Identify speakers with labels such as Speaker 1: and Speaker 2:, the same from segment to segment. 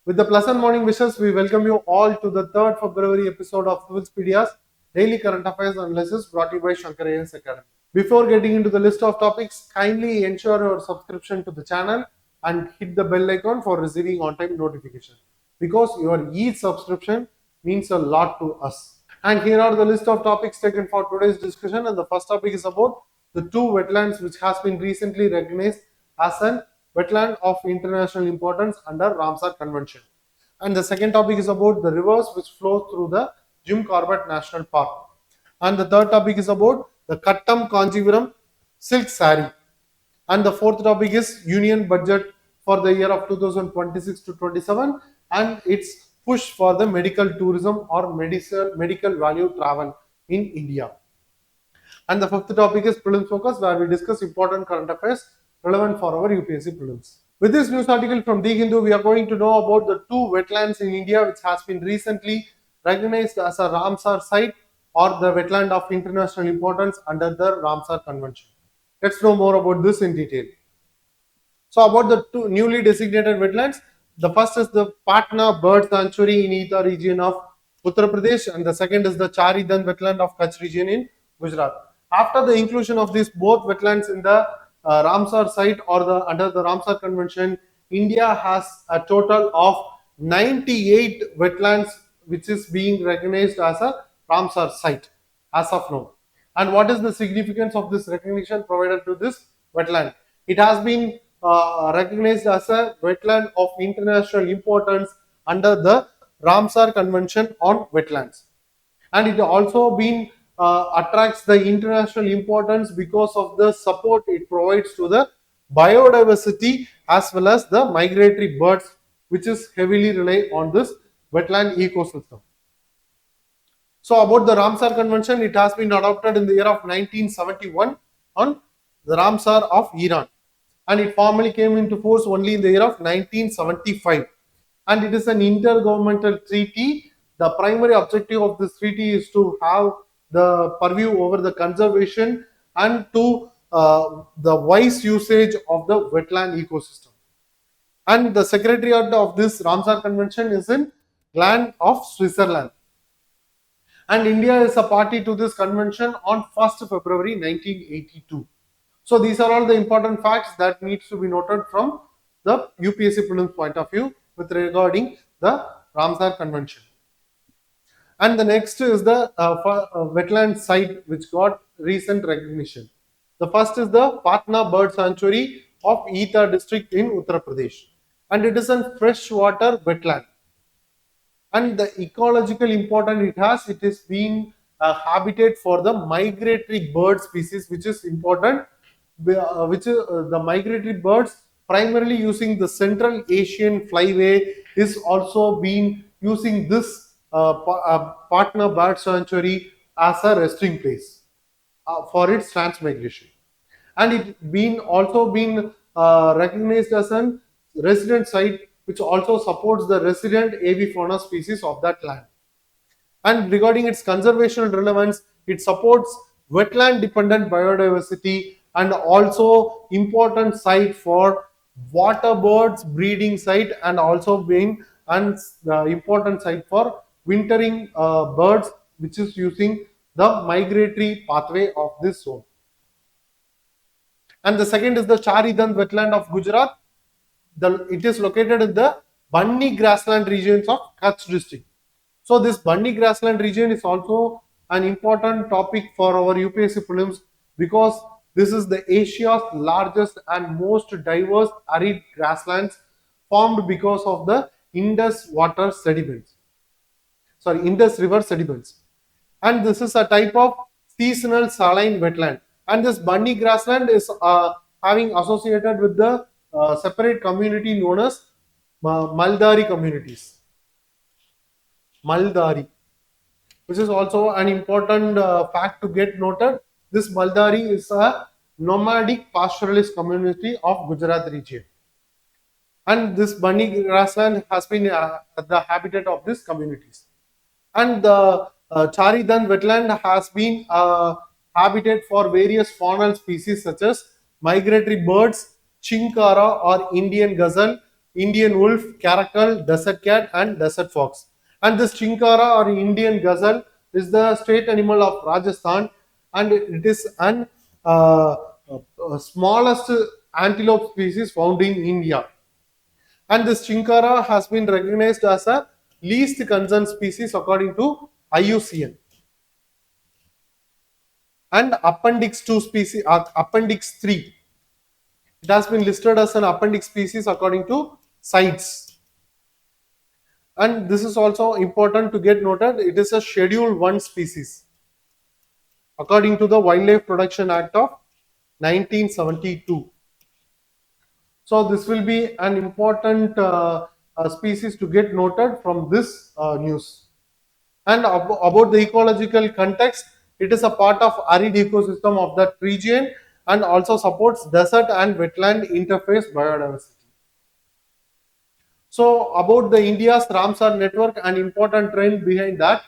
Speaker 1: With the pleasant morning wishes, we welcome you all to the 3rd February episode of Civilspedia's Daily Current Affairs Analysis brought to you by Shankar AS Academy. Before getting into the list of topics, kindly ensure your subscription to the channel and hit the bell icon for receiving on-time notification, because your each subscription means a lot to us. And here are the list of topics taken for today's discussion. And the first topic is about the two wetlands which has been recently recognized as an wetland of international importance under Ramsar Convention. And the second topic is about the rivers which flow through the Jim Corbett National Park. And the third topic is about the Kattam Kanjeevaram silk saree. And the fourth topic is Union Budget for the year of 2026 to 27 and its push for the medical tourism or medical value travel in India. And the fifth topic is Prelims Focus, where we discuss important current affairs relevant for our UPSC prelims. With this news article from The Hindu, we are going to know about the two wetlands in India which has been recently recognized as a Ramsar site or the wetland of international importance under the Ramsar Convention. Let's know more about this in detail. So about the two newly designated wetlands, the first is the Patna Bird Sanctuary in Etah region of Uttar Pradesh, and the second is the Chhari-Dhand wetland of Kutch region in Gujarat. After the inclusion of these both wetlands in the Ramsar site or under the Ramsar Convention, India has a total of 98 wetlands which is being recognized as a Ramsar site as of now. And what is the significance of this recognition provided to this wetland? It has been recognized as a wetland of international importance under the Ramsar Convention on Wetlands. And it also been attracts the international importance because of the support it provides to the biodiversity as well as the migratory birds, which is heavily rely on this wetland ecosystem. So about the Ramsar Convention, it has been adopted in the year of 1971 on the Ramsar of Iran, and it formally came into force only in the year of 1975. And it is an intergovernmental treaty. The primary objective of this treaty is to have the purview over the conservation and to the wise usage of the wetland ecosystem. And the secretariat of this Ramsar Convention is in land of Switzerland. And India is a party to this convention on 1st February 1982. So these are all the important facts that needs to be noted from the UPSC prelims point of view with regarding the Ramsar Convention. And the next is the wetland site which got recent recognition. The first is the Patna Bird Sanctuary of Etah district in Uttar Pradesh, and it is a freshwater wetland. And the ecological importance it has, it is being a habitat for the migratory bird species, which is important, which is the migratory birds primarily using the Central Asian flyway is also been using this Patna Bird Sanctuary as a resting place for its transmigration, and it been also been recognized as a resident site which also supports the resident avifauna species of that land. And regarding its conservation relevance, it supports wetland dependent biodiversity and also important site for water birds breeding site, and also being and important site for wintering birds which is using the migratory pathway of this zone. And the second is the Chhari-Dhand wetland of Gujarat. It is located in the Bunny grassland regions of Kutch district. So this Bunny grassland region is also an important topic for our UPSC prelims, because this is the Asia's largest and most diverse arid grasslands formed because of the Indus River sediments. And this is a type of seasonal saline wetland. And this Bunny grassland is having associated with the separate community known as Maldari communities. Maldari, which is also an important fact to get noted. This Maldari is a nomadic pastoralist community of Gujarat region. And this Bunny grassland has been the habitat of these communities. And the Chhari-Dhand wetland has been a habitat for various faunal species such as migratory birds, chinkara or Indian gazelle, Indian wolf, caracal, desert cat, and desert fox. And this chinkara or Indian gazelle is the state animal of Rajasthan, and it is an smallest antelope species found in India. And this chinkara has been recognized as a least concern species according to IUCN. And appendix 2 species, appendix 3, it has been listed as an appendix species according to CITES. And this is also important to get noted, it is a schedule 1 species according to the Wildlife Protection Act of 1972. So this will be an important species to get noted from this news. And about the ecological context, it is a part of arid ecosystem of that region and also supports desert and wetland interface biodiversity. So about the India's Ramsar network, an important trend behind that,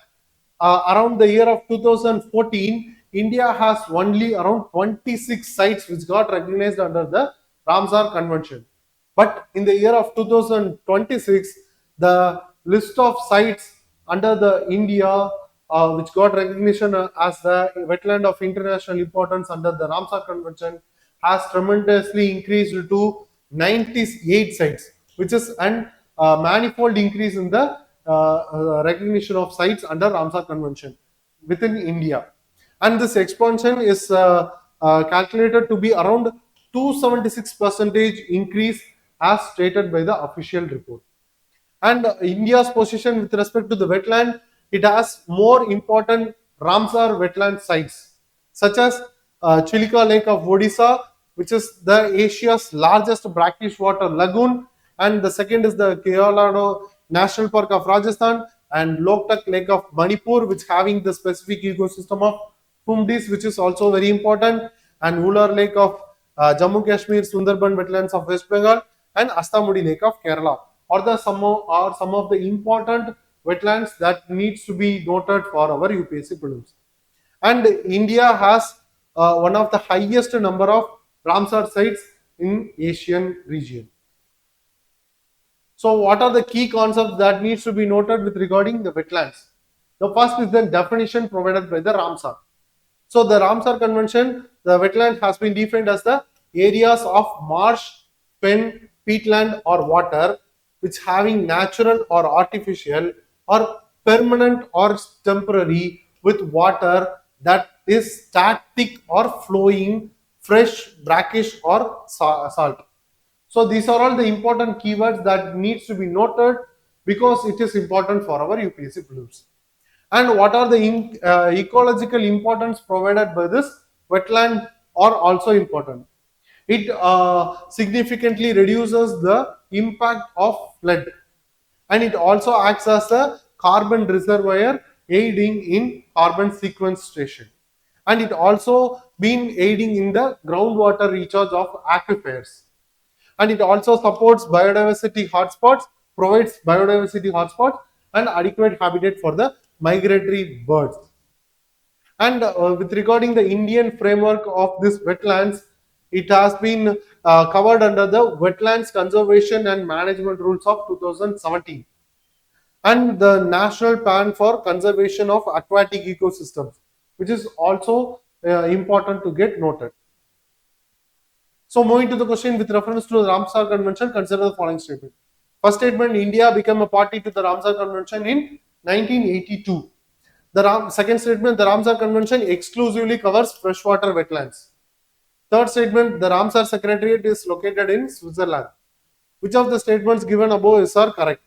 Speaker 1: around the year of 2014, India has only around 26 sites which got recognized under the Ramsar Convention. But in the year of 2026, the list of sites under the India which got recognition as the wetland of international importance under the Ramsar Convention has tremendously increased to 98 sites, which is an manifold increase in the recognition of sites under Ramsar Convention within India. And this expansion is calculated to be around 276% increase as stated by the official report. And India's position with respect to the wetland, it has more important Ramsar wetland sites such as Chilika Lake of Odisha, which is the Asia's largest brackish water lagoon, and the second is the Ecological National Park of Rajasthan, and Loktak Lake of Manipur, which having the specific ecosystem of Fumdis, which is also very important, and Ular Lake of Jammu Kashmir, Sundarban wetlands of West Bengal, and Astamudi Lake of Kerala are some of the important wetlands that needs to be noted for our UPSC prelims. And India has one of the highest number of Ramsar sites in Asian region. So what are the key concepts that needs to be noted with regarding the wetlands? The first is the definition provided by the Ramsar. So the Ramsar Convention, the wetland has been defined as the areas of marsh, fen, peatland or water which having natural or artificial or permanent or temporary with water that is static or flowing, fresh, brackish or salt. So these are all the important keywords that needs to be noted because it is important for our UPSC prelims. And what are the ecological importance provided by this wetland are also important. It significantly reduces the impact of flood, and it also acts as a carbon reservoir aiding in carbon sequestration, and it also been aiding in the groundwater recharge of aquifers, and it also supports biodiversity hotspots, provides biodiversity hotspots and adequate habitat for the migratory birds. And with regarding the Indian framework of this wetlands, it has been covered under the Wetlands Conservation and Management Rules of 2017 and the National Plan for Conservation of Aquatic Ecosystems, which is also important to get noted. So moving to the question with reference to the Ramsar Convention, consider the following statement. First statement, India became a party to the Ramsar Convention in 1982. Second statement, the Ramsar Convention exclusively covers freshwater wetlands. Third statement, the Ramsar Secretariat is located in Switzerland. Which of the statements given above are correct?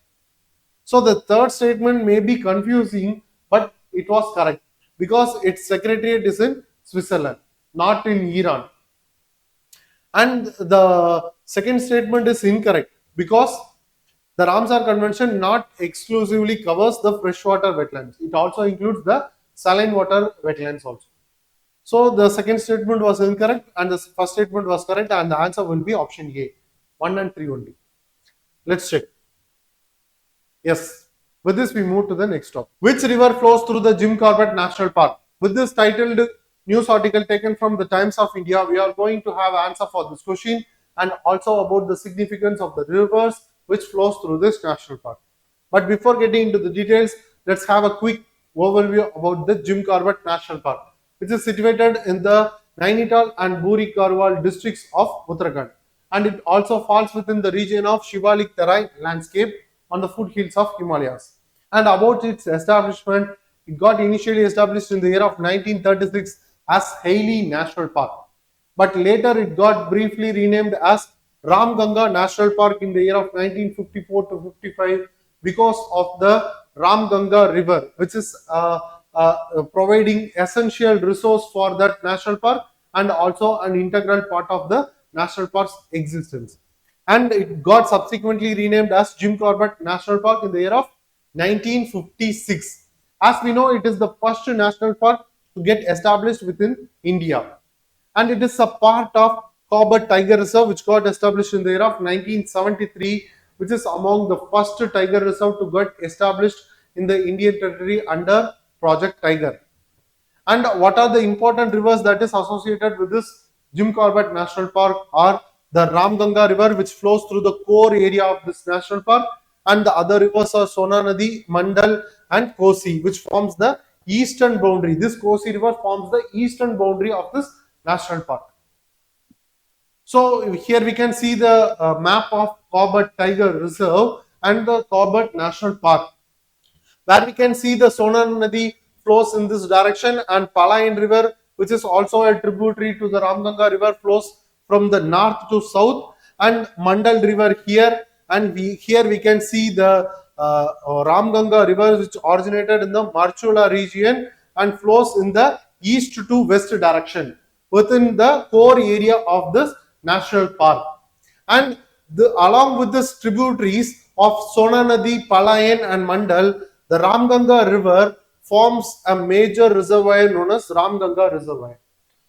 Speaker 1: So the third statement may be confusing, but it was correct because its secretariat is in Switzerland, not in Iran. And the second statement is incorrect because the Ramsar Convention not exclusively covers the freshwater wetlands. It also includes the saline water wetlands also. So the second statement was incorrect and the first statement was correct, and the answer will be option A, 1 and 3 only. Let's check. Yes. With this, we move to the next topic. Which river flows through the Jim Corbett National Park? With this titled news article taken from the Times of India, we are going to have answer for this question and also about the significance of the rivers which flows through this national park. But before getting into the details, let's have a quick overview about the Jim Corbett National Park, which is situated in the Nainital and Buri Garhwal districts of Uttarakhand. And it also falls within the region of Shivalik Terai landscape on the foothills of Himalayas. And about its establishment, it got initially established in the year of 1936 as Hailey National Park. But later it got briefly renamed as Ramganga National Park in the year of 1954 to 55 because of the Ramganga River, which is providing essential resource for that national park and also an integral part of the national park's existence. And it got subsequently renamed as Jim Corbett National Park in the year of 1956. As we know, it is the first national park to get established within India. And it is a part of Corbett Tiger Reserve, which got established in the year of 1973, which is among the first tiger reserve to get established in the Indian territory under Project Tiger. And what are the important rivers that is associated with this Jim Corbett National Park are the Ramganga River, which flows through the core area of this national park, and the other rivers are Sona Nadi, Mandal and Kosi, which forms the eastern boundary. This Kosi River forms the eastern boundary of this national park. So here we can see the map of Corbett Tiger Reserve and the Corbett National Park, where we can see the Sona Nadi flows in this direction, and Palayan River, which is also a tributary to the Ramganga River, flows from the north to south, and Mandal River here, and here we can see the Ramganga River, which originated in the Marchula region and flows in the east to west direction within the core area of this national park. And along with the tributaries of Sona Nadi, Palayan and Mandal, the Ramganga River forms a major reservoir known as Ramganga Reservoir.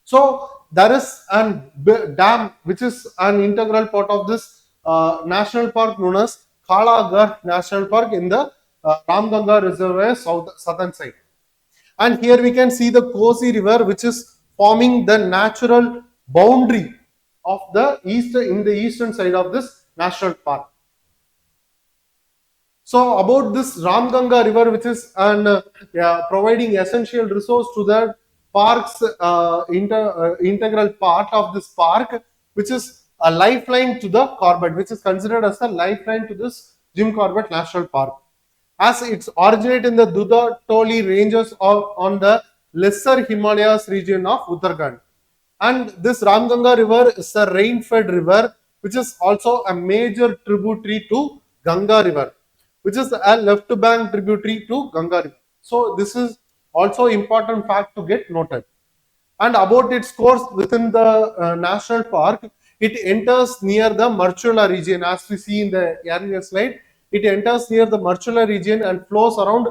Speaker 1: So there is a dam which is an integral part of this national park known as Kalagarh National Park in the Ramganga Reservoir southern side. And here we can see the Kosi River, which is forming the natural boundary of the eastern side of this national park. So about this Ramganga River, which is providing essential resource to the park's integral part of this park, which is a lifeline to the Corbett, which is considered as a lifeline to this Jim Corbett National Park, as it's originated in the Dudha Toli ranges on the lesser Himalayas region of Uttarakhand. And this Ramganga River is a rain-fed river, which is also a major tributary to Ganga River, which is a left bank tributary to Ganga River. So this is also important fact to get noted. And about its course within the national park, it enters near the Marchula region, as we see in the earlier slide. It enters near the Marchula region and flows around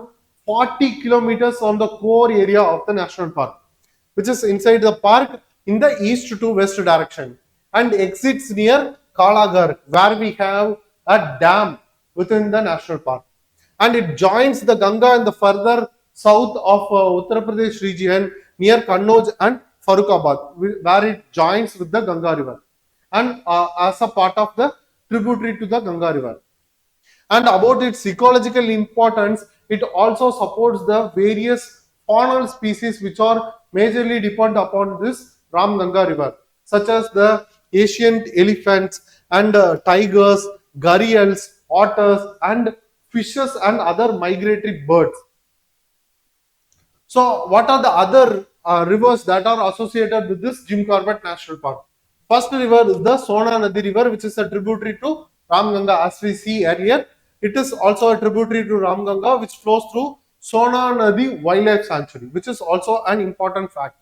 Speaker 1: 40 kilometers on the core area of the national park, which is inside the park in the east to west direction, and exits near Kalagarh, where we have a dam within the national park. And it joins the Ganga in the further south of Uttar Pradesh region near Kannauj and Farrukhabad, where it joins with the Ganga River, and as a part of the tributary to the Ganga River. And about its ecological importance, it also supports the various faunal species which are majorly dependent upon this Ramganga River, such as the ancient elephants and tigers, gharials, otters, and fishes and other migratory birds. So, what are the other rivers that are associated with this Jim Corbett National Park? First river is the Sona Nadi River, which is a tributary to Ramganga, as we see earlier. It is also a tributary to Ramganga, which flows through Sona Nadi Wildlife Sanctuary, which is also an important fact.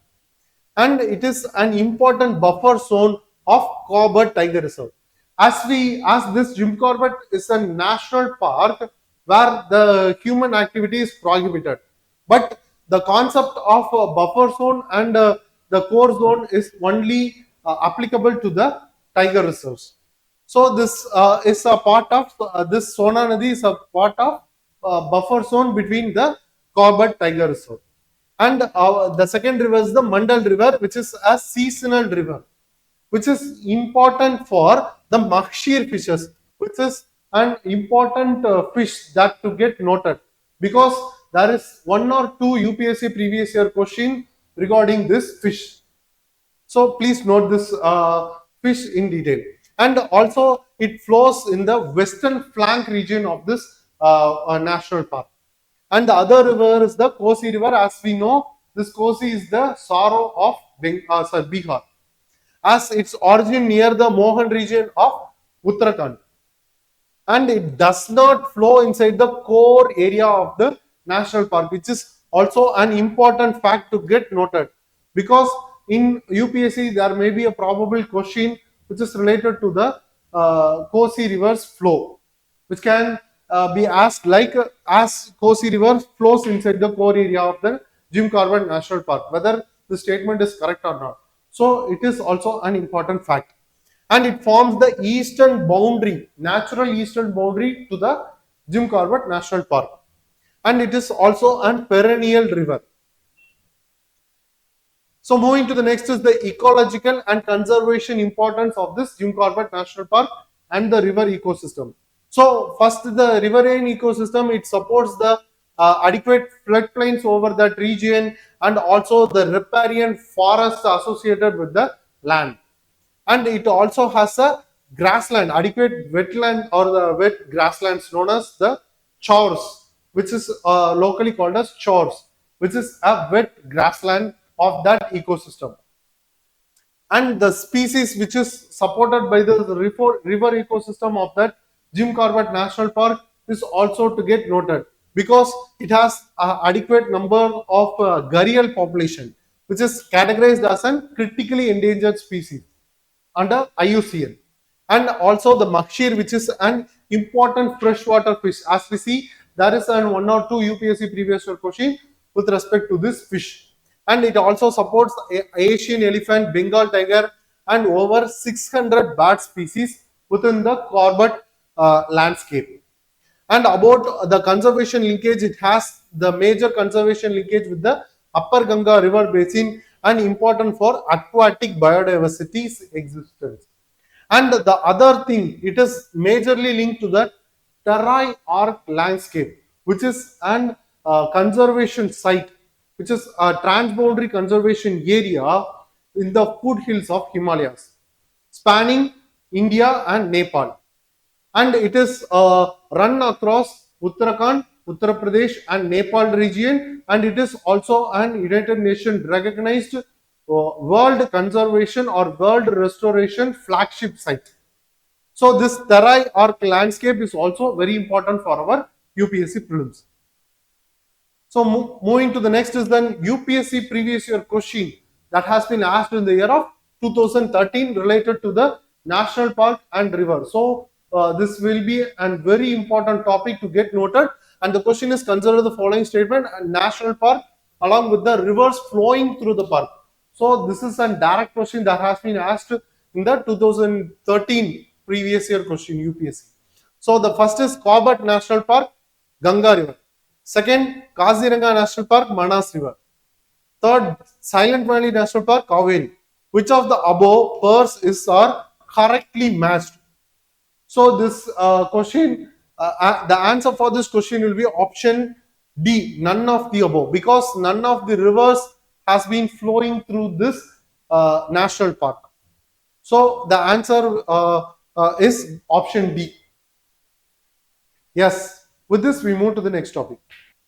Speaker 1: And it is an important buffer zone of Corbett Tiger Reserve. As this Jim Corbett is a national park where the human activity is prohibited, but the concept of a buffer zone and the core zone is only applicable to the tiger reserves. So this is a part of this Sona Nadi is a part of buffer zone between the Corbett Tiger Reserve. And the second river is the Mandal River, which is a seasonal river, which is important for the Makshir fishes, which is an important fish that to get noted, because there is one or two UPSC previous year question regarding this fish. So please note this fish in detail. And also it flows in the western flank region of this national park. And the other river is the Kosi River. As we know, this Kosi is the sorrow of Bihar, as its origin near the Mohan region of Uttarakhand. And it does not flow inside the core area of the national park, which is also an important fact to get noted, because in UPSC there may be a probable question which is related to the Kosi river's flow, which can be asked like as Kosi river flows inside the core area of the Jim Corbett National Park, whether the statement is correct or not. So it is also an important fact, and it forms the eastern boundary, natural eastern boundary to the Jim Corbett National Park, and it is also a perennial river. So moving to the next is the ecological and conservation importance of this Jim Corbett National Park and the river ecosystem. So first, the riverine ecosystem, it supports the adequate floodplains over that region, and also the riparian forest associated with the land. And it also has a grassland, adequate wetland or the wet grasslands known as the chores, which is locally called as chores, which is a wet grassland of that ecosystem. And the species which is supported by the river ecosystem of that Jim Corbett National Park is also to get noted, because it has adequate number of gharial population, which is categorized as a critically endangered species under IUCN, and also the makshir, which is an important freshwater fish. As we see, there is an one or two UPSC previous year question with respect to this fish, and it also supports Asian elephant, Bengal tiger, and over 600 bat species within the Corbett landscape. And about the conservation linkage, it has the major conservation linkage with the upper Ganga River Basin, and important for aquatic biodiversity's existence. And the other thing, it is majorly linked to the Terai arc landscape, which is an conservation site, which is a transboundary conservation area in the foothills of Himalayas, spanning India and Nepal. And it is run across Uttarakhand, Uttar Pradesh and Nepal region, and it is also an United Nations recognized World Conservation or World Restoration flagship site. So this Terai arc landscape is also very important for our UPSC prelims. So moving to the next is then UPSC previous year question that has been asked in the year of 2013 related to the national park and river. So this will be a very important topic to get noted, and the question is, consider the following statement: a national park along with the rivers flowing through the park. So this is a direct question that has been asked in the 2013 previous year question UPSC. So the first is Corbett National Park, Ganga River. Second, Kaziranga National Park, Manas River. Third, Silent Valley National Park, Kaveri. Which of the above pairs are correctly matched? So this question, the answer for this question will be option D, none of the above, because none of the rivers has been flowing through this national park. So the answer is option D. Yes, with this we move to the next topic.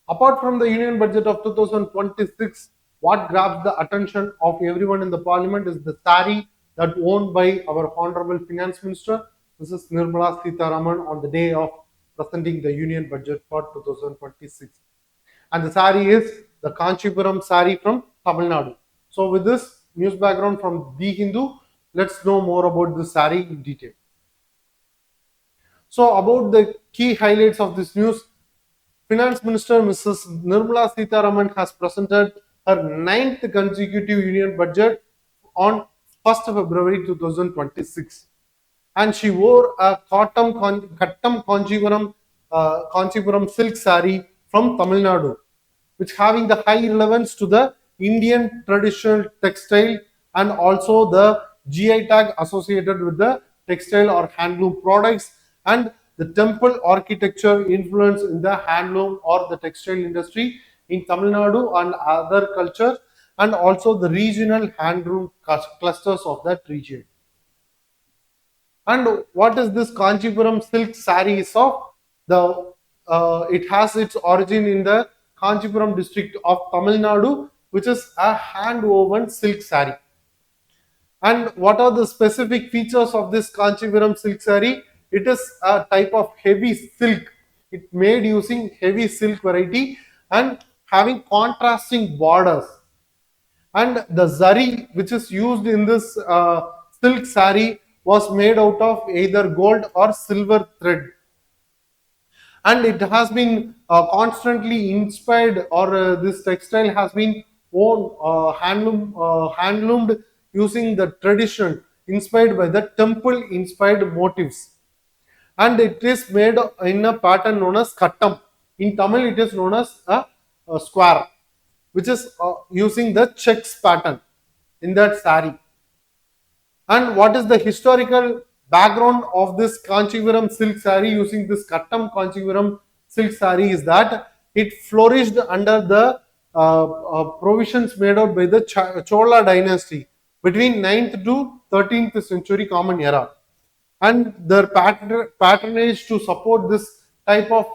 Speaker 1: Apart from the Union Budget of 2026, what grabs the attention of everyone in the Parliament is the Saree that owned by our Honorable Finance Minister, Mrs. Nirmala Sitharaman, on the day of presenting the Union Budget for 2026. And the saree is the Kancheepuram saree from Tamil Nadu. So with this news background from The Hindu, let's know more about the saree in detail. So about the key highlights of this news, Finance Minister Mrs. Nirmala Sitharaman has presented her 9th consecutive Union Budget on 1st of February 2026. And she wore a Kattam Kanjeevaram silk saree from Tamil Nadu, which having the high relevance to the Indian traditional textile and also the GI tag associated with the textile or handloom products, and the temple architecture influence in the handloom or the textile industry in Tamil Nadu and other cultures, and also the regional handloom clusters of that region. And what is this Kancheepuram silk sarees of? It has its origin in the Kancheepuram district of Tamil Nadu, which is a hand woven silk saree. And what are the specific features of this Kancheepuram silk saree? It is a type of heavy silk. It made using heavy silk variety and having contrasting borders. And the zari which is used in this silk saree was made out of either gold or silver thread, and it has been constantly inspired, or this textile has been handloomed using the tradition inspired by the temple inspired motifs, and it is made in a pattern known as Kattam. In Tamil it is known as a square, which is using the checks pattern in that saree. And what is the historical background of this Kancheepuram silk saree using this Kattam Kanjeevaram silk saree is that it flourished under the provisions made out by the Chola dynasty between 9th to 13th century Common Era. And their patronage to support this type of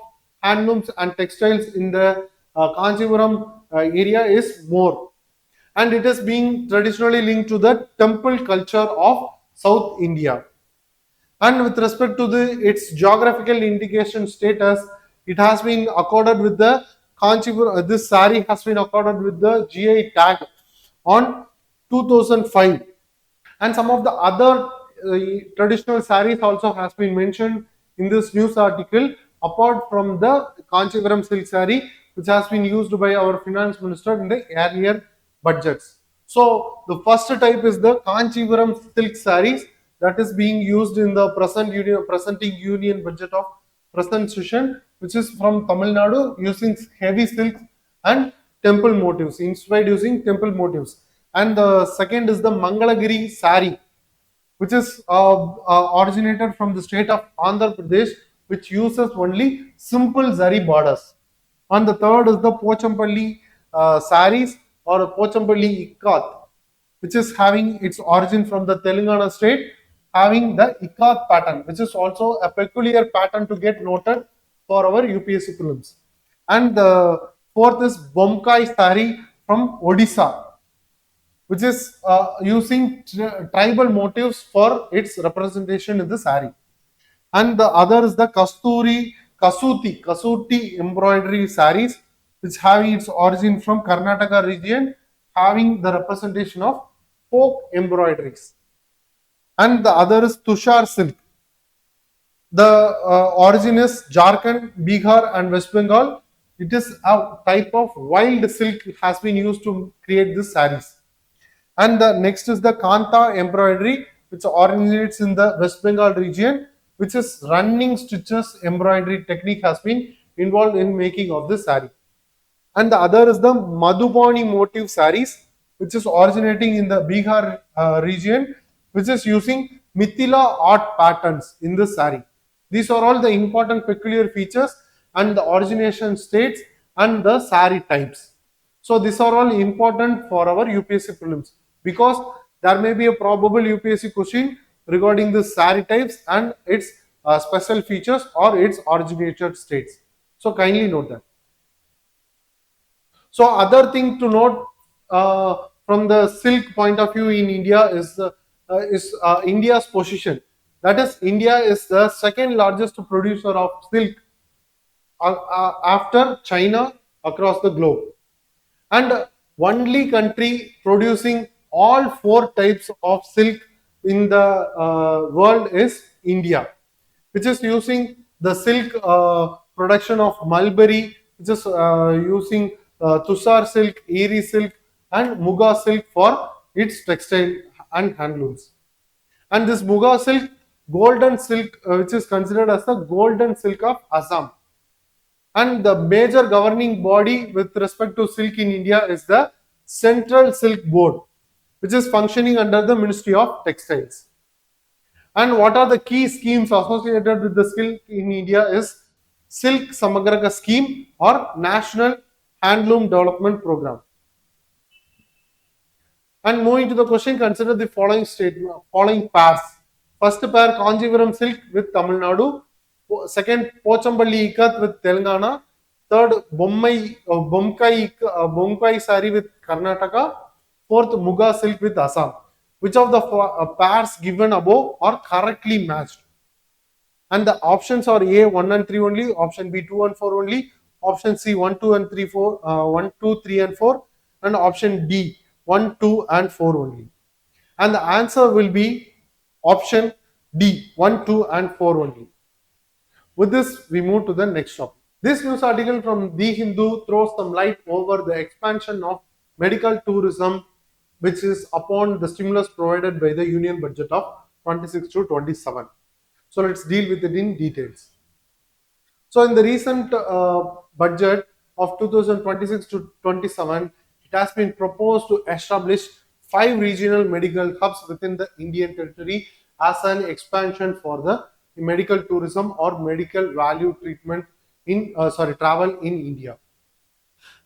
Speaker 1: handlooms and textiles in the Kancheepuram area is more, and it is being traditionally linked to the temple culture of South India. And with respect to its geographical indication status, it has been accorded with the Kancheepuram. This saree has been accorded with the GI tag on 2005, and some of the other traditional sarees also has been mentioned in this news article, apart from the Kancheepuram silk saree, which has been used by our finance minister in the earlier budgets. So the first type is the Kancheepuram silk sarees that is being used in the presenting union budget of present session, which is from Tamil Nadu, using heavy silk and temple motifs, inspired using temple motifs. And the second is the Mangalagiri saree, which is originated from the state of Andhra Pradesh, which uses only simple zari borders. And the third is the Pochampalli sarees or Pochampalli Ikat, which is having its origin from the Telangana state, having the Ikat pattern, which is also a peculiar pattern to get noted for our UPSC prelims. And the fourth is Bomkai saree from Odisha, which is using tribal motifs for its representation in the saree. And the other is the Kasuti embroidery sarees, which having its origin from Karnataka region, having the representation of folk embroideries. And the other is Tushar silk. The origin is Jharkhand, Bihar, and West Bengal. It is a type of wild silk has been used to create these sarees. And the next is the Kanta embroidery, which originates in the West Bengal region, which is running stitches embroidery technique has been involved in making of this saree. And the other is the Madhubani motif sarees, which is originating in the Bihar region, which is using Mithila art patterns in this saree. These are all the important peculiar features and the origination states and the saree types. So these are all important for our UPSC prelims, because there may be a probable UPSC question regarding the saree types and its special features or its originated states. So kindly note that. So other thing to note from the silk point of view in India is India's position. That is, India is the second largest producer of silk after China across the globe, and only country producing all four types of silk in the world is India, which is using the silk production of mulberry, which is using Tushar silk, Eri silk, and Muga silk for its textile and handlooms. And this Muga silk, golden silk, which is considered as the golden silk of Assam. And the major governing body with respect to silk in India is the Central Silk Board, which is functioning under the Ministry of Textiles. And what are the key schemes associated with the skill in India is Silk Samagraka scheme or National Handloom Development Program. And moving to the question, consider the following pairs. First pair Kanjeepuram silk with Tamil Nadu. Second Pochampalli ikat with Telangana. Third Bomkai saree with Karnataka. Fourth Muga silk with Assam. Which of the pairs given above are correctly matched? And the options are A 1 and 3 only, option B 2 and 4 only, option C 1, 2 and 3, 4, 1, 2, 3 and 4, and option D 1, 2 and 4 only. And the answer will be option D 1, 2 and 4 only. With this, we move to the next topic. This news article from The Hindu throws some light over the expansion of medical tourism, which is upon the stimulus provided by the Union Budget of 26 to 27. So let's deal with it in details. So in the recent budget of 2026 to 27, it has been proposed to establish 5 regional medical hubs within the Indian territory as an expansion for the medical tourism or medical value treatment in travel in India.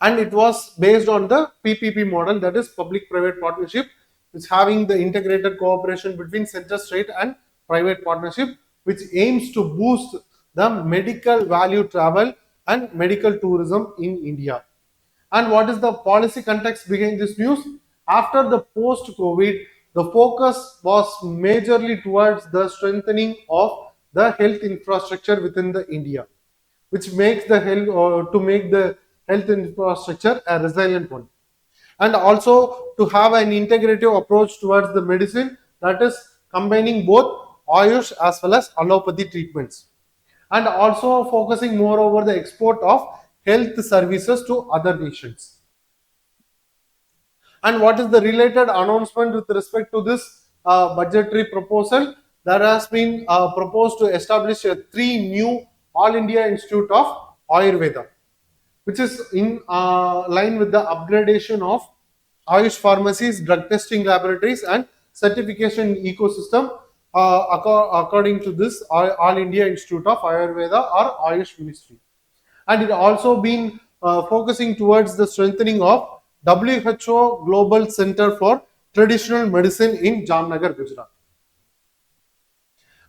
Speaker 1: And it was based on the PPP model, that is public-private partnership, which having the integrated cooperation between center, state, and private partnership, which aims to boost the medical value travel and medical tourism in India. And what is the policy context behind this news? After the post-COVID, the focus was majorly towards the strengthening of the health infrastructure within the India, which makes the health to make the health infrastructure a resilient one, and also to have an integrative approach towards the medicine, that is combining both AYUSH as well as allopathy treatments, and also focusing more over the export of health services to other nations. And what is the related announcement with respect to this budgetary proposal? There has been proposed to establish 3 new All India Institute of Ayurveda, which is in line with the upgradation of AYUSH pharmacies, drug testing laboratories, and certification ecosystem according to this All India Institute of Ayurveda or AYUSH Ministry. And it also been focusing towards the strengthening of WHO Global Center for Traditional Medicine in Jamnagar, Gujarat.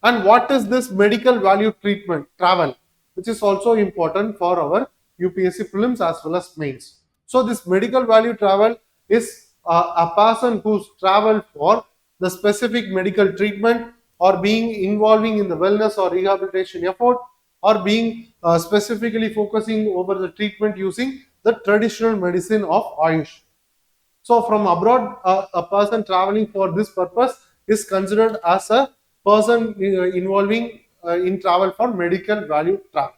Speaker 1: And what is this medical value treatment travel, which is also important for our UPSC prelims as well as mains. So this medical value travel is a person who's traveled for the specific medical treatment or being involving in the wellness or rehabilitation effort or being specifically focusing over the treatment using the traditional medicine of AYUSH. So from abroad, a person traveling for this purpose is considered as a person involving in travel for medical value travel.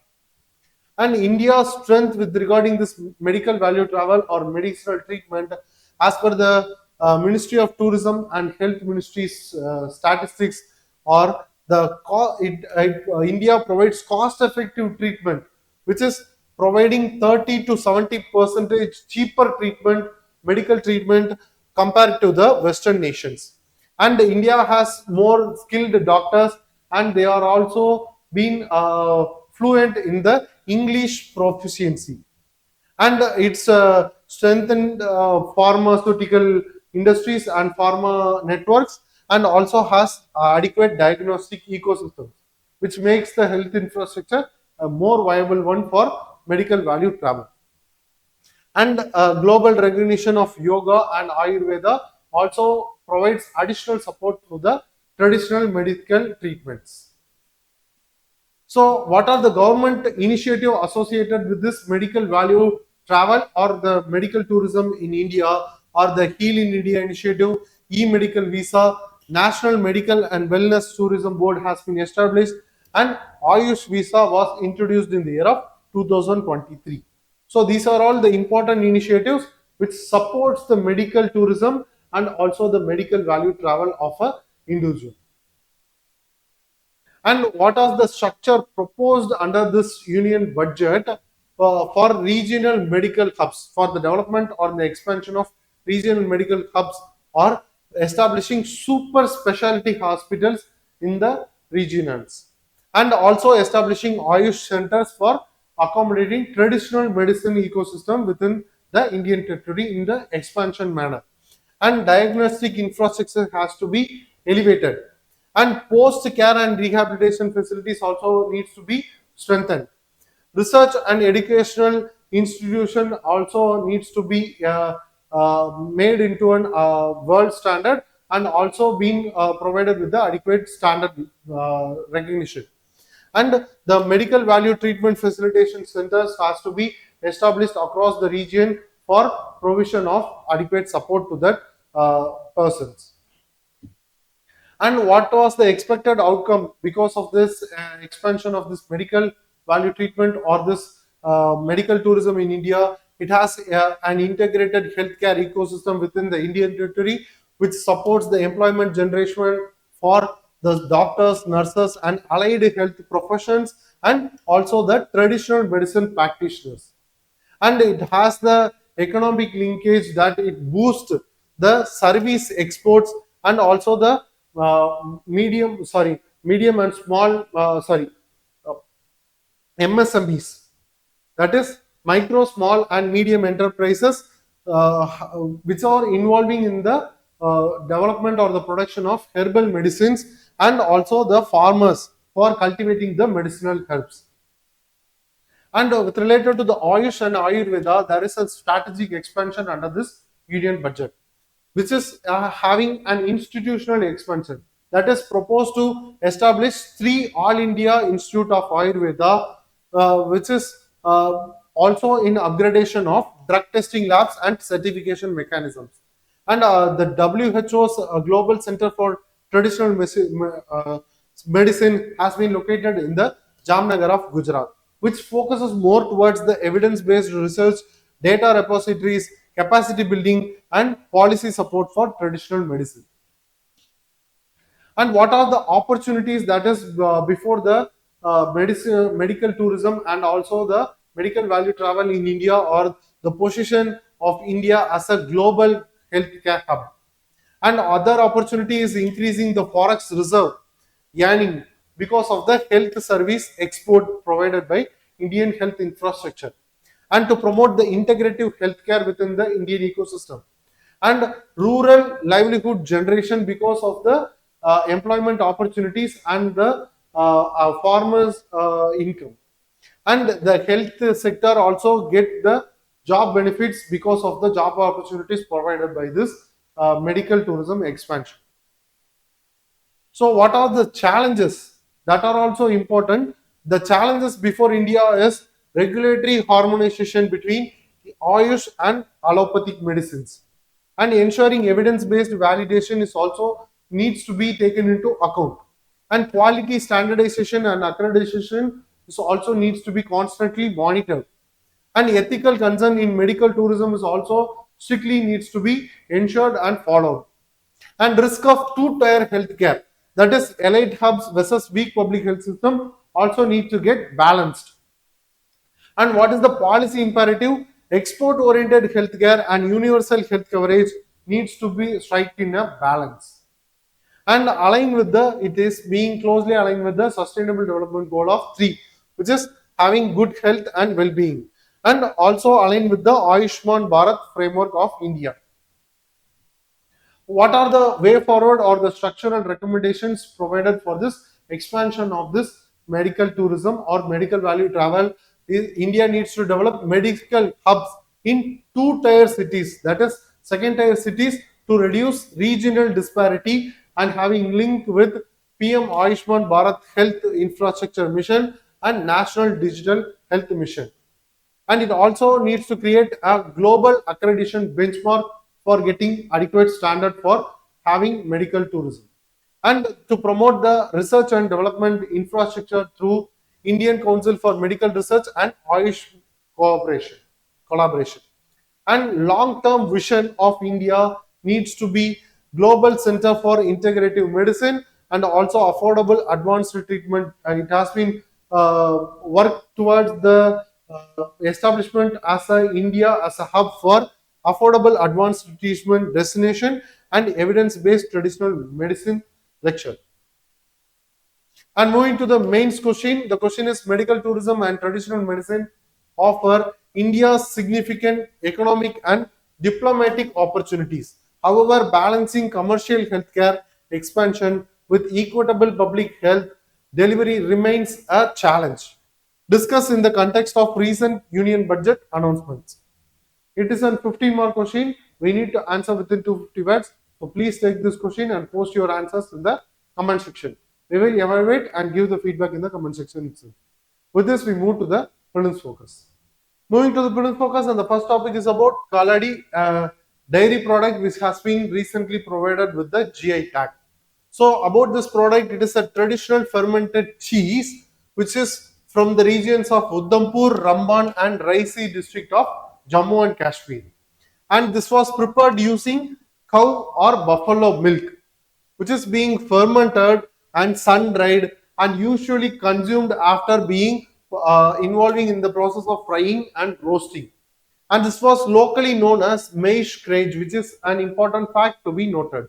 Speaker 1: And India's strength with regarding this medical value travel or medicinal treatment, as per the Ministry of Tourism and Health Ministry's statistics, or India provides cost-effective treatment, which is providing 30 to 70% cheaper treatment, medical treatment compared to the Western nations. And India has more skilled doctors, and they are also being fluent in the English proficiency. And it's strengthened pharmaceutical industries and pharma networks, and also has adequate diagnostic ecosystems, which makes the health infrastructure a more viable one for medical value travel. And global recognition of yoga and Ayurveda also provides additional support to the traditional medical treatments. So what are the government initiative associated with this medical value travel or the medical tourism in India, or the Heal in India initiative, e-medical visa, National Medical and Wellness Tourism Board has been established, and AYUSH visa was introduced in the year of 2023. So these are all the important initiatives which supports the medical tourism and also the medical value travel of an individual. And what is the structure proposed under this union budget for regional medical hubs, for the development or the expansion of regional medical hubs, or establishing super specialty hospitals in the regions, and also establishing AYUSH centers for accommodating traditional medicine ecosystem within the Indian territory in the expansion manner. And diagnostic infrastructure has to be elevated, and post care and rehabilitation facilities also needs to be strengthened. Research and educational institution also needs to be made into an world standard, and also being provided with the adequate standard recognition. And the medical value treatment facilitation centers has to be established across the region for provision of adequate support to that persons. And what was the expected outcome because of this expansion of this medical value treatment or this medical tourism in India? It has an integrated healthcare ecosystem within the Indian territory, which supports the employment generation for the doctors, nurses, and allied health professions, and also the traditional medicine practitioners. And it has the economic linkage that it boosts the service exports, and also the medium and small uh, MSMEs, that is micro, small, and medium enterprises, uh, which are involving in the development or the production of herbal medicines, and also the farmers for cultivating the medicinal herbs. And with related to the Ayush and Ayurveda, there is a strategic expansion under this union budget, which is having an institutional expansion, that is proposed to establish 3 All India Institute of Ayurveda, which is also in upgradation of drug testing labs and certification mechanisms. And the WHO's Global Center for Traditional Medicine has been located in the Jamnagar of Gujarat, which focuses more towards the evidence-based research, data repositories, capacity building, and policy support for traditional medicine. And what are the opportunities that is before the medical tourism and also the medical value travel in India, or the position of India as a global healthcare hub? And other opportunity is increasing the forex reserve yearning because of the health service export provided by Indian health infrastructure, and to promote the integrative healthcare within the Indian ecosystem, and rural livelihood generation because of the employment opportunities and the farmers income. And the health sector also get the job benefits because of the job opportunities provided by this medical tourism expansion. So what are the challenges that are also important? The challenges before India is regulatory harmonization between Ayush and allopathic medicines, and ensuring evidence-based validation is also needs to be taken into account, and quality standardization and accreditation is also needs to be constantly monitored, and ethical concern in medical tourism is also strictly needs to be ensured and followed. And risk of two-tier healthcare, that is elite hubs versus weak public health system, also need to get balanced. And what is the policy imperative? Export oriented healthcare and universal health coverage needs to be strike in a balance, and align with the it is being closely aligned with the sustainable development goal of 3, which is having good health and well-being, and also align with the Ayushman Bharat framework of India. What are the way forward or the structural recommendations provided for this expansion of this medical tourism or medical value travel? India needs to develop medical hubs in two-tier cities, that is second-tier cities, to reduce regional disparity, and having link with PM Ayushman Bharat Health Infrastructure Mission and National Digital Health Mission. And it also needs to create a global accreditation benchmark for getting adequate standard for having medical tourism, and to promote the research and development infrastructure through Indian Council for Medical Research and Ayush cooperation collaboration. And long term vision of India needs to be global center for integrative medicine and also affordable advanced treatment. And it has been worked towards the establishment as a India as a hub for affordable advanced treatment destination and evidence based traditional medicine lecture. And moving to the main question, the question is medical tourism and traditional medicine offer India's significant economic and diplomatic opportunities. However, balancing commercial healthcare expansion with equitable public health delivery remains a challenge. Discussed in the context of recent union budget announcements. It is a 15-mark question. We need to answer within 250 words. So please take this question and post your answers in the comment section. We will evaluate and give the feedback in the comment section itself. With this, we move to the prelims focus. Moving to the prelims focus, and the first topic is about Kaladi dairy product, which has been recently provided with the GI tag. So about this product, it is a traditional fermented cheese, which is from the regions of Udhampur, Ramban and Raisi district of Jammu and Kashmir. And this was prepared using cow or buffalo milk, which is being fermented and sun dried and usually consumed after being involving in the process of frying and roasting. And this was locally known as maize crage, which is an important fact to be noted.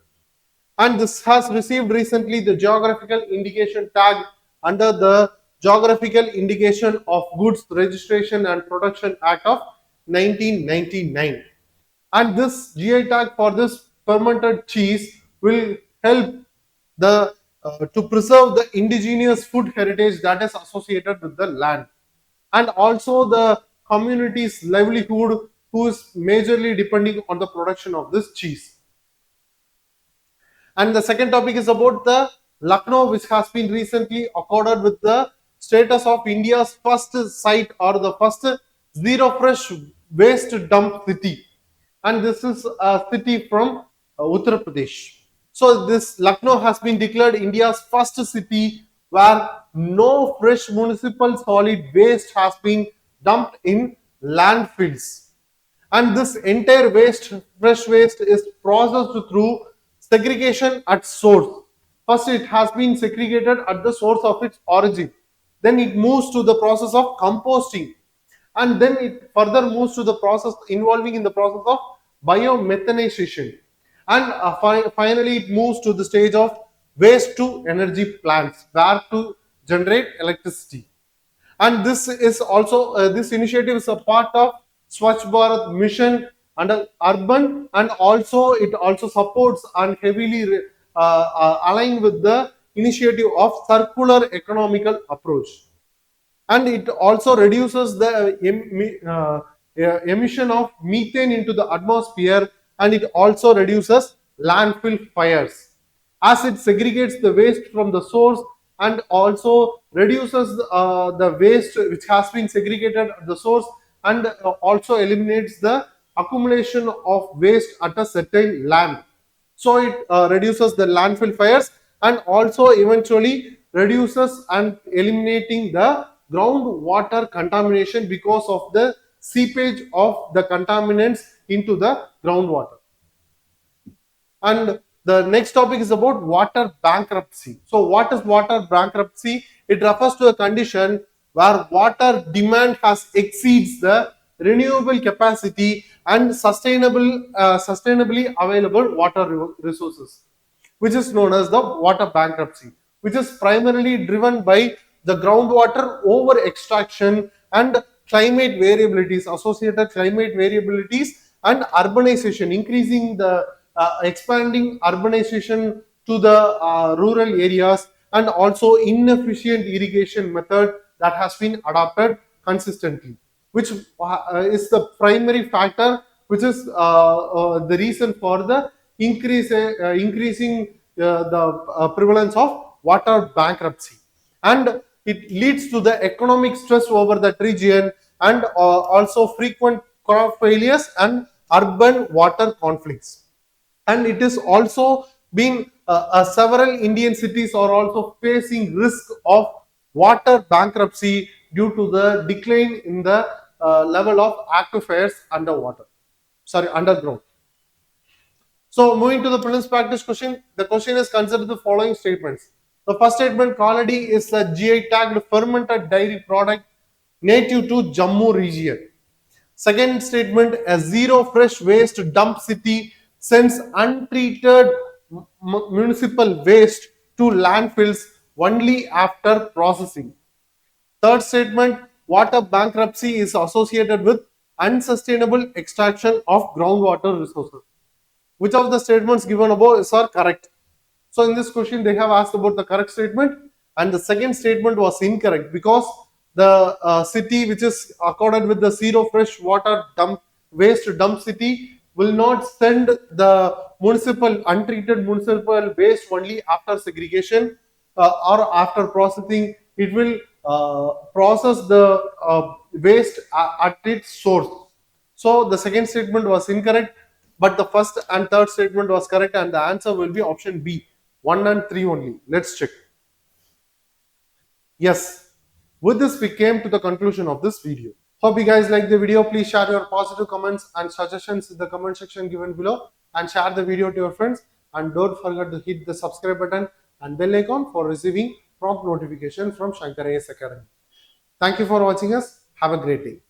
Speaker 1: And this has received recently the geographical indication tag under the Geographical Indication of Goods Registration and Production Act of 1999. And this GI tag for this fermented cheese will help the to preserve the indigenous food heritage that is associated with the land, and also the community's livelihood who is majorly depending on the production of this cheese. And the second topic is about the Lucknow, which has been recently accorded with the status of India's first site or the first zero fresh waste dump city. And this is a city from Uttar Pradesh. So this Lucknow has been declared India's first city where no fresh municipal solid waste has been dumped in landfills. And this entire waste, fresh waste, is processed through segregation at source. First, it has been segregated at the source of its origin. Then it moves to the process of composting, and then it further moves to the process involving in the process of biomethanization, and finally it moves to the stage of waste to energy plants where to generate electricity. And this is also this initiative is a part of Swachh Bharat mission under urban, and also it also supports and heavily aligned with the initiative of circular economical approach. And it also reduces the emission of methane into the atmosphere, and it also reduces landfill fires as it segregates the waste from the source and also reduces the waste which has been segregated at the source, and also eliminates the accumulation of waste at a certain land. So it reduces the landfill fires and also eventually reduces and eliminating the groundwater contamination because of the seepage of the contaminants into the groundwater. And the next topic is about water bankruptcy. So what is water bankruptcy? It refers to a condition where water demand has exceeds the renewable capacity and sustainably available water resources, which is known as the water bankruptcy, which is primarily driven by the groundwater over extraction and climate variabilities, associated climate variabilities, and urbanization, increasing the expanding urbanization to the rural areas, and also inefficient irrigation method that has been adopted consistently, which is the primary factor, which is the reason for the increasing the prevalence of water bankruptcy. And it leads to the economic stress over that region, and also frequent crop failures and urban water conflicts. And it is also being several Indian cities are also facing risk of water bankruptcy due to the decline in the level of aquifers underground. So moving to the prelims practice question, the question is consider the following statements. The first statement, Kaladi is a GI tagged fermented dairy product native to Jammu region. Second statement, a zero fresh waste dump city sends untreated municipal waste to landfills only after processing. Third statement, water bankruptcy is associated with unsustainable extraction of groundwater resources. Which of the statements given above is are correct? So in this question, they have asked about the correct statement, and the second statement was incorrect because the city which is accorded with the zero fresh water dump waste dump city will not send the municipal untreated municipal waste only after segregation or after processing. It will process the waste at its source. So the second statement was incorrect, but the first and third statement was correct, and the answer will be option B, 1 and 3 only. Let's check. Yes. With this, we came to the conclusion of this video. Hope you guys like the video. Please share your positive comments and suggestions in the comment section given below, and share the video to your friends. And don't forget to hit the subscribe button and bell icon for receiving prompt notification from Shankar IAS Academy. Thank you for watching us. Have a great day.